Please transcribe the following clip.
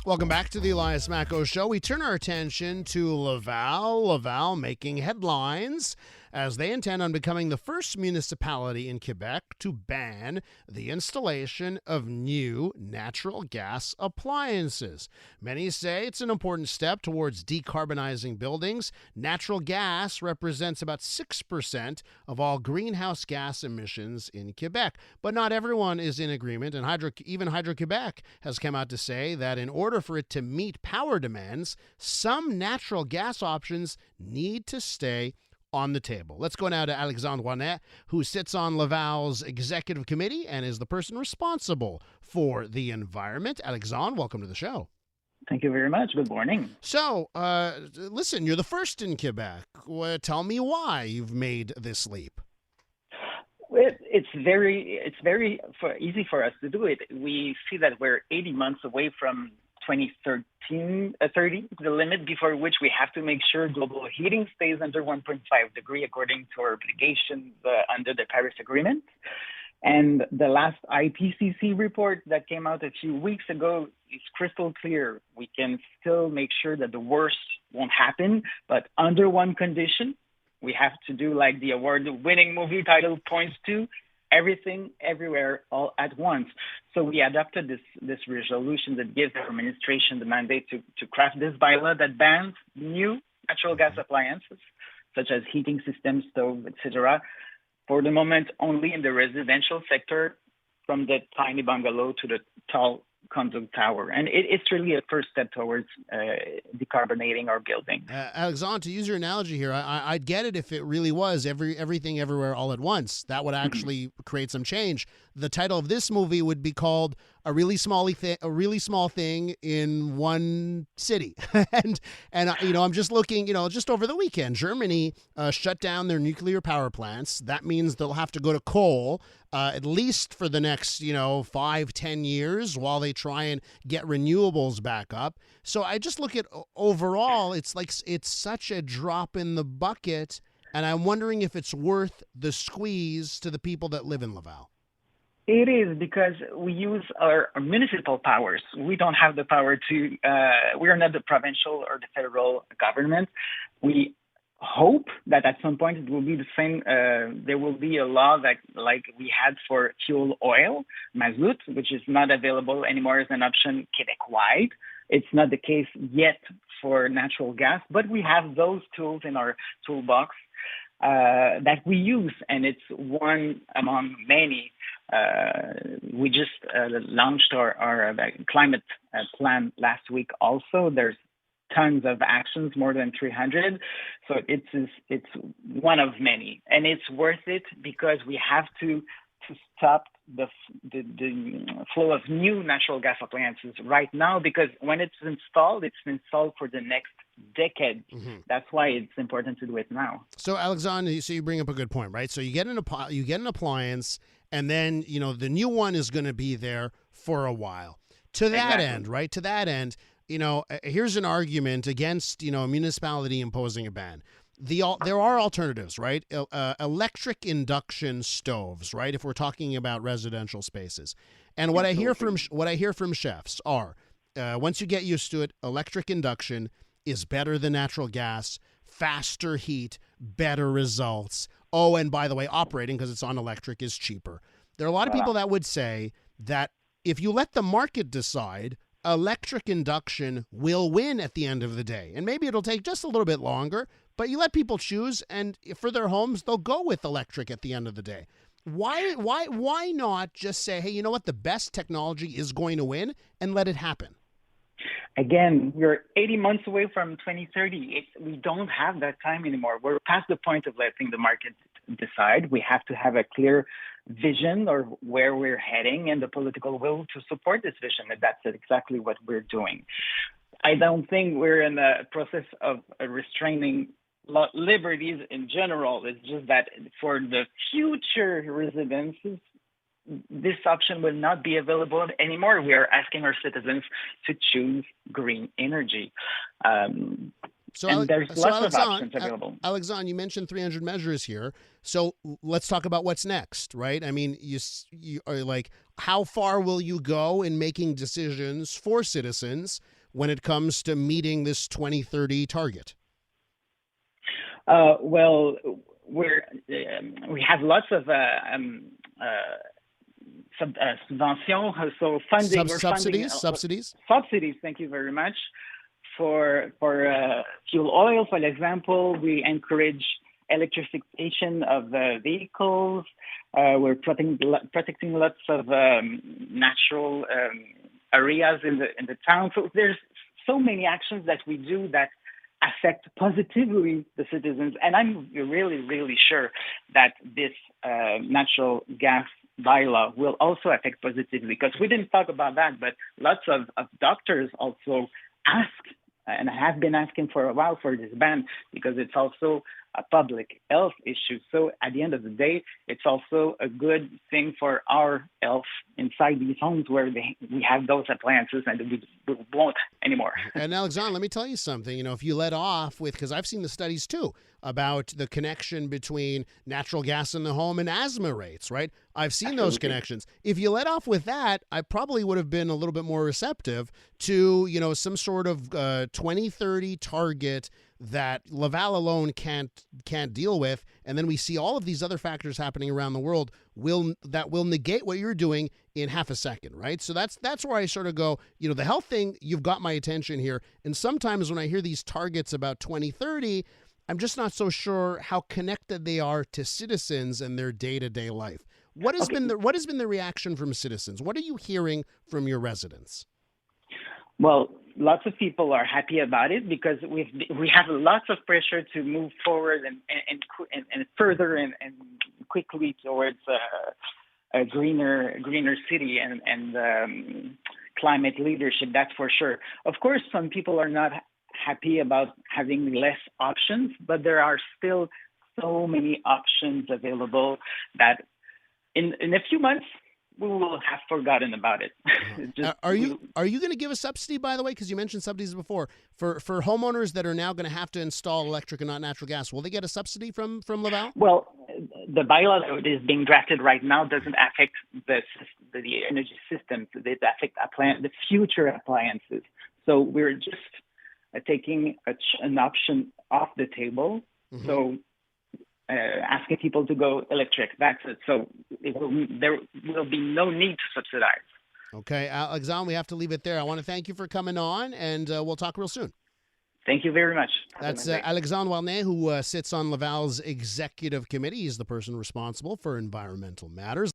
Welcome back to the Elias Macco Show. We turn our attention to Laval. Laval making headlines as they intend on becoming the first municipality in Quebec to ban the installation of new natural gas appliances. Many say it's an important step towards decarbonizing buildings. Natural gas represents about 6% of all greenhouse gas emissions in Quebec. But not everyone is in agreement, and even Hydro-Quebec has come out to say that in order for it to meet power demands, some natural gas options need to stay on the table. Let's go now to Alexandre Warnet, who sits on Laval's executive committee and is the person responsible for the environment. Alexandre, welcome to the show. Thank you very much. Good morning. So, listen, you're the first in Quebec. Tell me why you've made this leap. It's very easy for us to do it. We see that we're 80 months away from 2030, the limit before which we have to make sure global heating stays under 1.5 degree according to our obligations under the Paris Agreement. And the last IPCC report that came out a few weeks ago is crystal clear. We can still make sure that the worst won't happen, but under one condition. We have to do like the award-winning movie title points to, everything, everywhere, all at once. So we adopted this resolution that gives our administration the mandate to craft this bylaw that bans new natural gas appliances, such as heating systems, stove, etc., for the moment only in the residential sector, from the tiny bungalow to the tall condo tower. And it's really a first step towards decarbonating our building. Alexandre, to use your analogy here, I'd get it if it really was everything everywhere all at once. That would actually create some change. The title of this movie would be called A Really Small Thing in One City. and I'm just looking, just over the weekend, Germany shut down their nuclear power plants. That means they'll have to go to coal at least for the next, 5-10 years while they try and get renewables back up. So I just look at overall, it's like it's such a drop in the bucket. And I'm wondering if it's worth the squeeze to the people that live in Laval. It is, because we use our municipal powers. We don't have the power to, we are not the provincial or the federal government. We hope that at some point it will be the same. There will be a law that, like we had for fuel oil, mazout, which is not available anymore as an option Quebec-wide. It's not the case yet for natural gas, but we have those tools in our toolbox that we use, and it's one among many. We just launched our climate plan last week also. There's tons of actions, more than 300. So it's one of many, and it's worth it because we have to stop the flow of new natural gas appliances right now, because when it's installed for the next decade. Mm-hmm. That's why it's important to do it now. So Alexandre, you bring up a good point, right? So you get an appliance, and then the new one is going to be there for a while. To that end, right? To that end, here's an argument against a municipality imposing a ban. There are alternatives, right? Electric induction stoves, right? If we're talking about residential spaces, and what I hear from chefs are, once you get used to it, electric induction is better than natural gas, faster heat, better results. Oh, and by the way, operating because it's on electric is cheaper. There are a lot of people that would say that if you let the market decide, electric induction will win at the end of the day. And maybe it'll take just a little bit longer, but you let people choose, and for their homes, they'll go with electric at the end of the day. Why not just say, hey, you know what? The best technology is going to win, and let it happen. Again, we're 80 months away from 2030. We don't have that time anymore. We're past the point of letting the market decide. We have to have a clear vision or where we're heading and the political will to support this vision. And that's exactly what we're doing. I don't think we're in the process of restraining liberties in general. It's just that for the future residences, this option will not be available anymore. We are asking our citizens to choose green energy. There's lots of options available. Alexandre, you mentioned 300 measures here. So let's talk about what's next, right? I mean, you are like, how far will you go in making decisions for citizens when it comes to meeting this 2030 target? Well, we have lots of subventions, so funding. Subsidies. Subsidies. Thank you very much. For fuel oil, for example, we encourage electrification of vehicles. We're protecting lots of natural areas in the town. So there's so many actions that we do that affect positively the citizens. And I'm really, really sure that this natural gas bylaw will also affect positively, because we didn't talk about that, but lots of doctors also ask and have been asking for a while for this ban, because it's also a public health issue. So at the end of the day, it's also a good thing for our health inside these homes where we have those appliances and we won't anymore. And Alexandre, let me tell you something. If you let off with, because I've seen the studies too about the connection between natural gas in the home and asthma rates, right? I've seen those connections. If you let off with that, I probably would have been a little bit more receptive to, some sort of 2030 target that Laval alone can't deal with, and then we see all of these other factors happening around the world that will negate what you're doing in half a second, right? So that's where I sort of go, the health thing, you've got my attention here. And sometimes when I hear these targets about 2030, I'm just not so sure how connected they are to citizens and their day-to-day life. What has been the reaction from citizens? What are you hearing from your residents? Well, lots of people are happy about it because we have lots of pressure to move forward and further and quickly towards a greener city and climate leadership. That's for sure. Of course, some people are not happy about having less options, but there are still so many options available that in a few months we will have forgotten about it. Are you going to give a subsidy, by the way, because you mentioned subsidies before, for homeowners that are now going to have to install electric and not natural gas? Will they get a subsidy from Laval? Well, the bylaw that is being drafted right now doesn't affect the energy systems. It affects the future appliances. So we're just taking an option off the table. Mm-hmm. So asking people to go electric. That's it. So there will be no need to subsidize. Okay, Alexandre, we have to leave it there. I want to thank you for coming on, and we'll talk real soon. Thank you very much. That's Alexandre Warnet, who sits on Laval's executive committee. He's the person responsible for environmental matters.